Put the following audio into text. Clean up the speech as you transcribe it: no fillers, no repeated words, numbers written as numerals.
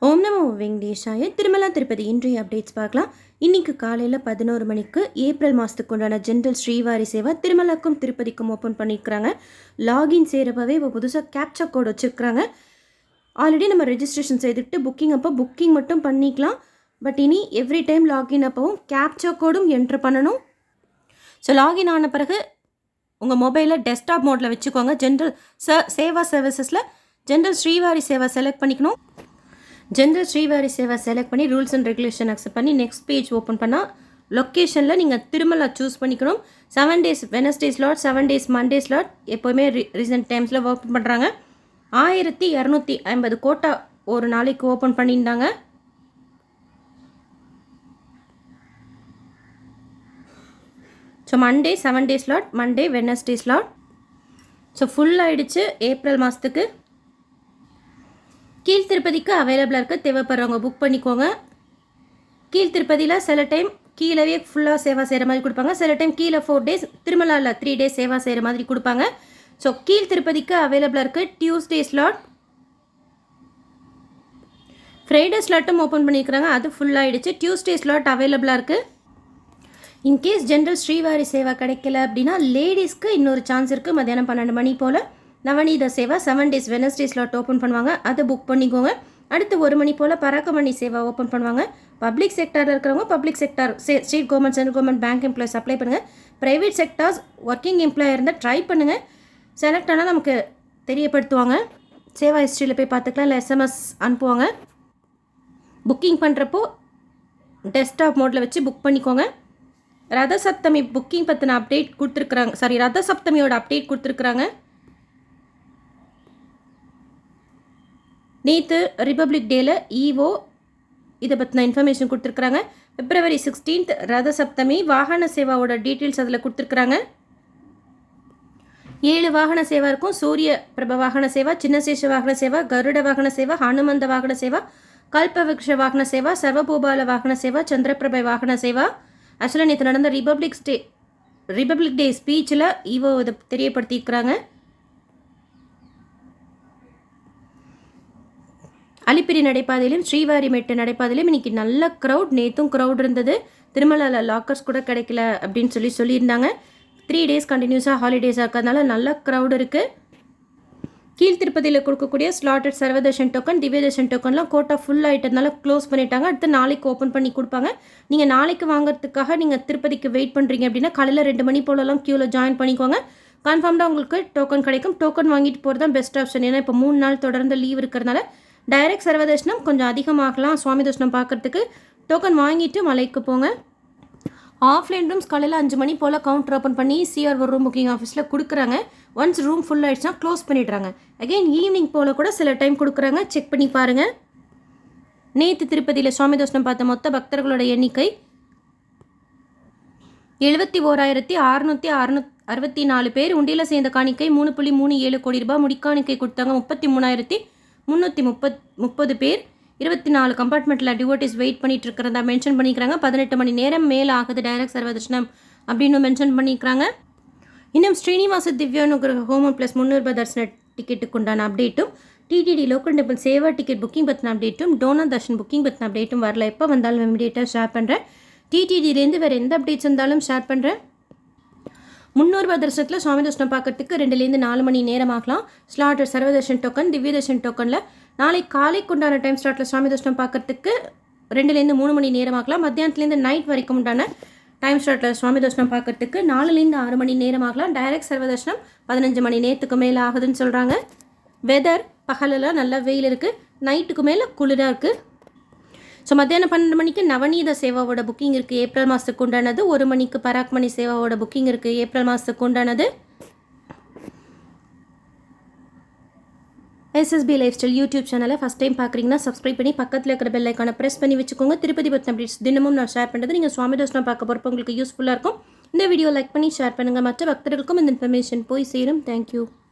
ஓம் நமோ வெங்கடேஷாய. திருமலா திருப்பதி இன்றைய அப்டேட்ஸ் பார்க்கலாம். இன்னைக்கு காலையில் 11 மணிக்கு ஏப்ரல் மாதத்துக்கு உண்டான ஜென்ரல் ஸ்ரீவாரி சேவா திருமலாக்கும் திருப்பதிக்கும் ஓப்பன் பண்ணியிருக்கிறாங்க. லாகின் செய்கிறப்பவே இப்போ புதுசாக கேப்சா கோட் வச்சுருக்கிறாங்க. ஆல்ரெடி நம்ம ரெஜிஸ்ட்ரேஷன் செய்துட்டு புக்கிங் அப்போ புக்கிங் மட்டும் பண்ணிக்கலாம். பட் இனி எவ்ரி டைம் லாகின் அப்போவும் கேப்சா கோடும் என்ட்ரு பண்ணணும். ஸோ லாகின் ஆன பிறகு உங்கள் மொபைலில் டெஸ்க்டாப் மோடில் வச்சுக்கோங்க. ஜென்ரல் சேவா சர்வீசஸில் ஜென்ரல் ஸ்ரீவாரி சேவா செலக்ட் பண்ணிக்கணும். ஜென்ரல் ஸ்ரீவாரி சேவா செலக்ட் பண்ணி ரூல்ஸ் அண்ட் ரெகுலேஷன் அக்செப்ட் பண்ணி நெக்ஸ்ட் பேஜ் ஓப்பன் பண்ணால் லொக்கேஷனில் நீங்கள் திருமலா சூஸ் பண்ணிக்கணும். 7 days Wednesday slot, 7 days Monday slot. எப்போவுமே ரீசெண்ட் டைம்ஸில் ஒர்க் பண்ணுறாங்க. 1250 கோட்டா ஒரு நாளைக்கு ஓப்பன் பண்ணியிருந்தாங்க. So Monday 7 days slot, Monday Wednesday slot. So full ஆகிடுச்சு ஏப்ரல் மாதத்துக்கு. கீழ் திருப்பதிக்கு அவைலபிளாக இருக்க, தேவைப்படுறவங்க புக் பண்ணிக்கோங்க. கீழ் திருப்பதியில் சில டைம் கீழவே ஃபுல்லாக சேவா செய்கிற மாதிரி கொடுப்பாங்க, சில டைம் கீழே 4 days, திருமலாவில் 3 days சேவா செய்கிற மாதிரி கொடுப்பாங்க. ஸோ கீழ் திருப்பதிக்கு அவைலபிளாக இருக்குது. டியூஸ்டே ஸ்லாட், ஃப்ரைடே ஸ்லாட்டும் ஓப்பன் பண்ணியிருக்கிறாங்க, அது ஃபுல்லாகிடுச்சு. டியூஸ்டே ஸ்லாட் அவைலபிளாக இருக்குது. இன்கேஸ் ஜென்ரல் ஸ்ரீவாரி சேவா கிடைக்கல அப்படின்னா லேடிஸ்க்கு இன்னொரு சான்ஸ் இருக்குது. மத்தியானம் 12 மணி போல் Navaneetha seva 7 days Wednesday slot open பண்ணுவாங்க, அதை புக் பண்ணிக்கோங்க. அடுத்து 1 மணி போல் பராக்கமணி சேவா ஓப்பன் பண்ணுவாங்க. பப்ளிக் செக்டாரில் இருக்கிறவங்க public sector, state government, central government, bank employees apply பண்ணுங்கள். ப்ரைவேட் செக்டார்ஸ் ஒர்க்கிங் எம்ப்ளாயர் இருந்தால் ட்ரை பண்ணுங்கள். செலக்ட் ஆனால் நமக்கு தெரியப்படுத்துவாங்க. சேவா ஹிஸ்ட்ரியில் போய் பார்த்துக்கலாம், இல்லை SMS அனுப்புவாங்க. புக்கிங் பண்ணுறப்போ டெஸ்க்டாப் மோடில் வச்சு புக் பண்ணிக்கோங்க. ரத சப்தமி புக்கிங் பற்றின அப்டேட் கொடுத்துருக்குறாங்க. ரத சப்தமியோட அப்டேட் கொடுத்துருக்குறாங்க. நேற்று ரிபப்ளிக் டேயில் ஈவோ இதை பற்றின இன்ஃபர்மேஷன் கொடுத்துருக்குறாங்க. February 16th ரத சப்தமி வாகன சேவாவோட டீட்டெயில்ஸ் அதில் கொடுத்துருக்குறாங்க. 7 வாகன சேவா இருக்கும். சூரிய பிரப வாகன சேவா, சின்னசேஷ வாகன சேவா, கருட வாகன சேவா, ஹனுமந்த வாகன சேவா, கல்பவக்ஷ வாகன சேவா, சர்வபூபால வாகன சேவா, சந்திரபிரபை வாகன சேவா. ஆக்சுவலாக நேற்று நடந்த ரிபப்ளிக் டே ஸ்பீச்சில் ஈவோ இதை தெரியப்படுத்தியிருக்கிறாங்க. அலிப்பிரி நடைபாதையிலும் ஸ்ரீவாரி மெட்டு நடைபாதையிலும் இன்றைக்கி நல்ல க்ரௌட். நேற்றும் க்ரௌட் இருந்தது. திருமலாவில் லாக்கர்ஸ் கூட கிடைக்கல அப்படின்னு சொல்லியிருந்தாங்க. 3 days கண்டினியூஸாக ஹாலிடேஸாக இருக்கிறதுனால நல்ல க்ரௌட் இருக்குது. கீழ் திருப்பதியில் கொடுக்கக்கூடிய ஸ்லாட்டட் சர்வதர்ஷன் டோக்கன், திவ்யதர்ஷன் டோக்கன்லாம் கோட்டா ஃபுல் ஆகிட்டதுனால க்ளோஸ் பண்ணிட்டாங்க. அடுத்து நாளைக்கு ஓப்பன் பண்ணி கொடுப்பாங்க. நீங்கள் நாளைக்கு வாங்குறதுக்காக நீங்கள் திருப்பதிக்கு வெயிட் பண்ணுறீங்க அப்படின்னா காலையில் 2 மணி போலலாம் க்யூவில் ஜாயின் பண்ணிக்கோங்க. கன்ஃபார்ம்டாக உங்களுக்கு டோக்கன் கிடைக்கும். டோக்கன் வாங்கிட்டு போகிறது தான் பெஸ்ட் ஆப்ஷன். ஏன்னா இப்போ 3 நாள் தொடர்ந்து லீவ் இருக்கிறதுனால டைரக்ட் சர்வதர்ஷனம் கொஞ்சம் அதிகமாகலாம். சுவாமி தர்ஷனம் பார்க்குறதுக்கு டோக்கன் வாங்கிட்டு மலைக்கு போங்க. ஆஃப்லைன் ரூம்ஸ் காலையில் 5 மணி போல் கவுண்டர் ஓப்பன் பண்ணி CRO ரூம் புக்கிங் ஆஃபீஸில் கொடுக்குறாங்க. ஒன்ஸ் ரூம் ஃபுல் ஆகிடுச்சுன்னா க்ளோஸ் பண்ணிடுறாங்க. அகெயின் ஈவினிங் போல் கூட சில டைம் கொடுக்குறாங்க, செக் பண்ணி பாருங்கள். நேற்று திருப்பதியில் சுவாமி தர்ஷனம் பார்த்த மொத்த பக்தர்களோட எண்ணிக்கை 71,664 பேர். உண்டியில் சேர்ந்த காணிக்கை 3.37 கோடி ரூபாய். முடிக்காணிக்கை கொடுத்தாங்க 33,330 பேர். 24 கம்பார்ட்மெண்ட்டில் டிவோட்டிஸ் வெயிட் பண்ணிட்டு இருக்கிறதா மென்ஷன் பண்ணிக்கிறாங்க. 18 மணி நேரம் மேலே ஆகுது டைரக்ட் சர்வதர்ஷனம் அப்படின்னு மென்ஷன் பண்ணிக்கிறாங்க. இன்னும் ஸ்ரீனிவாச திவ்யானுகிரக ஹோமம் ப்ளஸ் 300 ரூபாய் தர்ஷன டிக்கெட்டுக்கு உண்டான அப்டேட்டும், டிடிடி லோக்கல் டெம்பிள் சேவா டிக்கெட் புக்கிங் பற்றின அப்டேட்டும், டோனா தர்ஷன் புக்கிங் பற்றின அப்டேட்டும் வரல. எப்போ வந்தாலும் இமீடியட்டாக ஷேர் பண்ணுறேன். டிடிடிலேருந்து வேறு எந்த அப்டேட்ஸ் இருந்தாலும் ஷேர் பண்ணுறேன். 300 ரூபாய் தர்ஷனத்தில் சுவாமி தர்ஷனம் பார்க்கறதுக்கு 2லேருந்து 4 மணி நேரம் ஆகலாம். ஸ்லாட்டட் சர்வதர்ஷன் டோக்கன், திவ்யதர்ஷன் டோக்கனில் நாளைக்கு காலைக்கு உண்டான டைம் ஸ்லாட்டில் சுவாமி தர்ஷனம் பார்க்கறதுக்கு 2லேருந்து 3 மணி நேரம் ஆகலாம். மத்தியானத்துலேருந்து நைட் வரைக்கும் உண்டான டைம் ஸ்லாட்டில் சுவாமி தர்ஷனம் பார்க்கறதுக்கு 4லேருந்து 6 மணி நேரம் ஆகலாம். டைரக்ட் சர்வதர்ஷனம் 15 மணி நேரத்துக்கு மேலே ஆகுதுன்னு சொல்கிறாங்க. வெதர் பகலெல்லாம் நல்லா வெயில் இருக்குது, நைட்டுக்கு மேலே குளிராக இருக்குது. ஸோ மத்தியானம் 12 மணிக்கு நவநீத சேவாவோட புக்கிங் இருக்குது, ஏப்ரல் மாதத்துக்கு உண்டானது. 1 மணிக்கு பராக்மணி சேவாவோட புக்கிங் இருக்குது, ஏப்ரல் மாதத்துக்கு உண்டானது. SSB லைஃப் ஸ்டைல் யூடியூப் சேனலை ஃபஸ்ட் டைம் பார்க்குறீங்கன்னா சப்ஸ்கிரைப் பண்ணி பக்கத்தில் இருக்கிற பெல் ஐக்கானை ப்ரெஸ் பண்ணி வச்சுக்கோங்க. திருப்பதி பற்றின அப்டேட்ஸ் தினமும் நான் ஷேர் பண்ணுறது நீங்கள் சுவாமி தர்ஷனம் பார்க்க போகிறப்ப உங்களுக்கு யூஸ்ஃபுல்லாக இருக்கும். இந்த வீடியோ லைக் பண்ணி ஷேர் பண்ணுங்கள். மற்ற பக்தர்களுக்கும் இந்த இன்ஃபர்மேஷன் போய் சேரும். தேங்க்யூ.